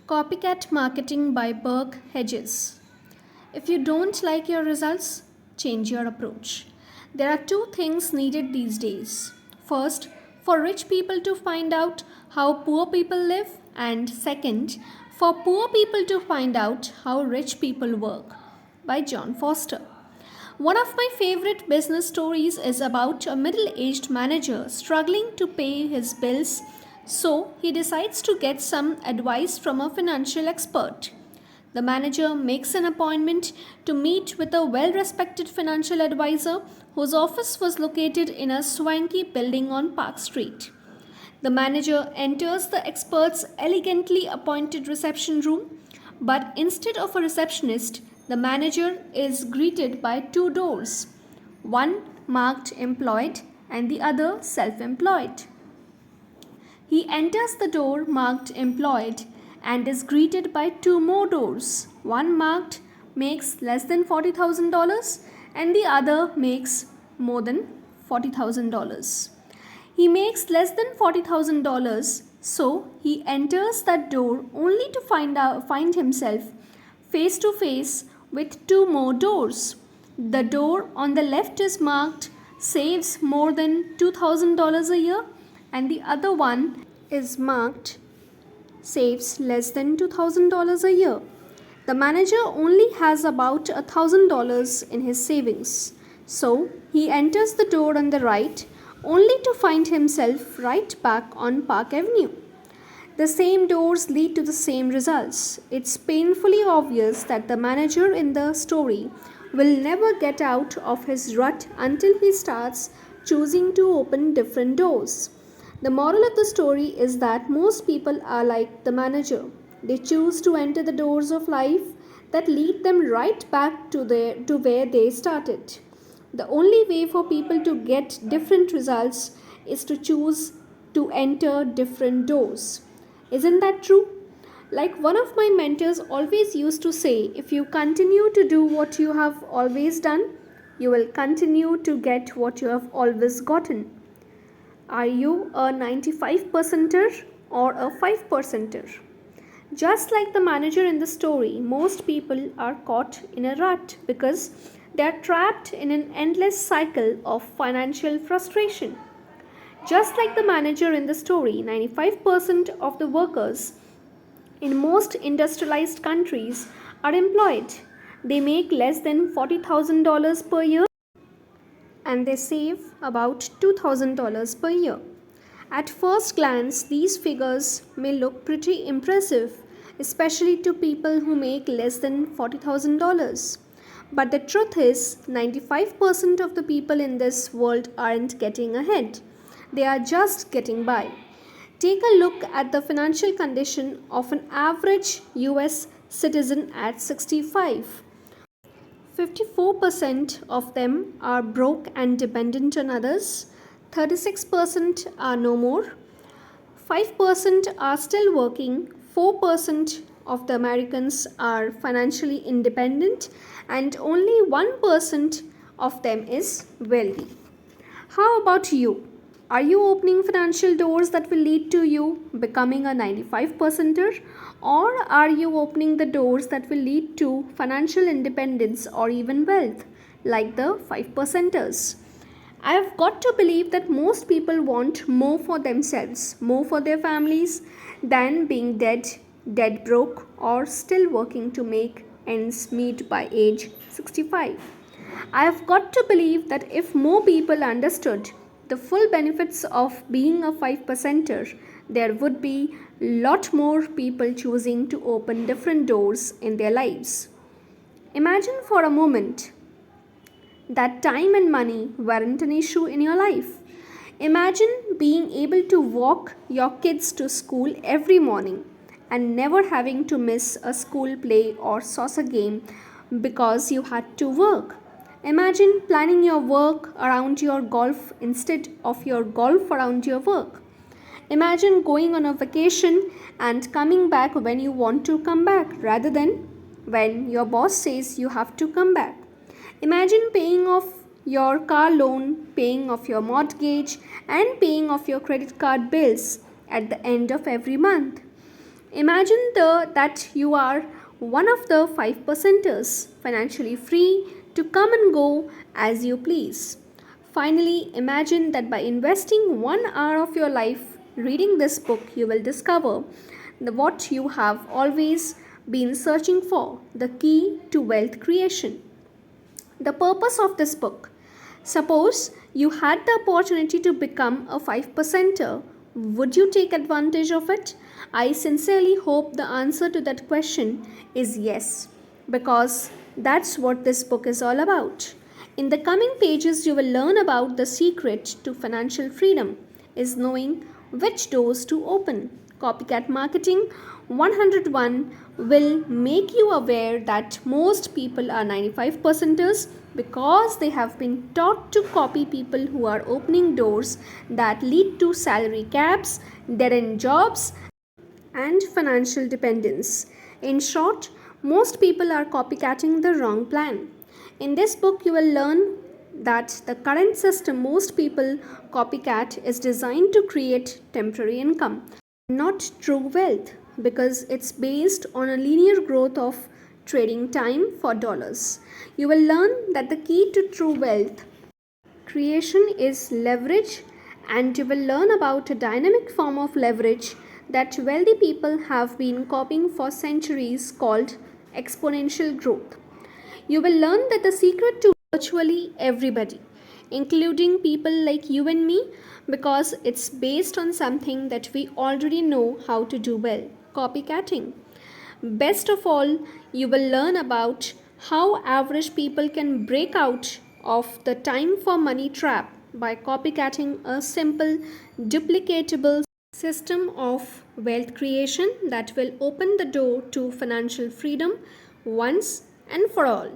Copycat Marketing by Burke Hedges. If you don't like your results, change your approach. There are two things needed these days. First, for rich people to find out how poor people live, and second, for poor people to find out how rich people work. By John Foster. One of my favorite business stories is about a middle aged manager struggling to pay his bills, so he decides to get some advice from a financial expert. The manager makes an appointment to meet with a well respected financial advisor whose office was located in a swanky building on Park Street. The manager enters the expert's elegantly appointed reception room, but instead of a receptionist, the manager is greeted by two doors, one marked employed and the other self employed. He enters the door marked employed and is greeted by two more doors. One marked makes less than $40,000 and the other makes more than $40,000. He makes less than $40,000, so he enters that door only to find himself face to face with two more doors. The door on the left is marked saves more than $2,000 a year, and the other one is marked saves less than $2,000 a year. The manager only has about $1,000 in his savings, so he enters the door on the right only to find himself right back on Park Avenue. The same doors lead to the same results. It's painfully obvious that the manager in the story will never get out of his rut until he starts choosing to open different doors. The moral of the story is that most people are like the manager. They choose to enter the doors of life that lead them right back to where they started. The only way for people to get different results is to choose to enter different doors. Isn't that true? Like one of my mentors always used to say, if you continue to do what you have always done, you will continue to get what you have always gotten. Are you a 95 percenter or a 5 percenter? Just like the manager in the story, most people are caught in a rut because they are trapped in an endless cycle of financial frustration. Just like the manager in the story, 95% of the workers in most industrialized countries are employed. They make less than $40,000 per year and they save about $2,000 per year. At first glance, these figures may look pretty impressive, especially to people who make less than $40,000. But the truth is, 95% of the people in this world aren't getting ahead. They are just getting by. Take a look at the financial condition of an average US citizen at 65. 54% of them are broke and dependent on others. 36% are no more. 5% are still working. 4% of the Americans are financially independent, and only 1% of them is wealthy. How about you? Are you opening financial doors that will lead to you becoming a 95 percenter? Or are you opening the doors that will lead to financial independence or even wealth, like the 5 percenters? I have got to believe that most people want more for themselves, more for their families, than being dead broke, or still working to make ends meet by age 65. I have got to believe that if more people understood the full benefits of being a 5 percenter, there would be a lot more people choosing to open different doors in their lives. Imagine for a moment that time and money weren't an issue in your life. Imagine being able to walk your kids to school every morning and never having to miss a school play or soccer game because you had to work. Imagine planning your work around your golf instead of your golf around your work. Imagine going on a vacation and coming back when you want to come back rather than when your boss says you have to come back. Imagine paying off your car loan, paying off your mortgage, and paying off your credit card bills at the end of every month. That you are one of the 5 percenters, financially free to come and go as you please. Finally, imagine that by investing 1 hour of your life reading this book, you will discover what you have always been searching for, the key to wealth creation. The purpose of this book. Suppose you had the opportunity to become a 5 percenter. Would you take advantage of it? I sincerely hope the answer to that question is yes, because that's what this book is all about. In the coming pages, you will learn about the secret to financial freedom is knowing which doors to open. Copycat Marketing 101 will make you aware that most people are 95 percenters because they have been taught to copy people who are opening doors that lead to salary caps, dead end jobs, and financial dependence. In short, most people are copycatting the wrong plan. In this book, you will learn that the current system most people copycat is designed to create temporary income, not true wealth, because it's based on a linear growth of trading time for dollars. You will learn that the key to true wealth creation is leverage, and you will learn about a dynamic form of leverage that wealthy people have been copying for centuries called exponential growth. You will learn that the secret to virtually everybody, including people like you and me, because it's based on something that we already know how to do well, copycatting. Best of all, you will learn about how average people can break out of the time for money trap by copycatting a simple, duplicatable system of wealth creation that will open the door to financial freedom once and for all.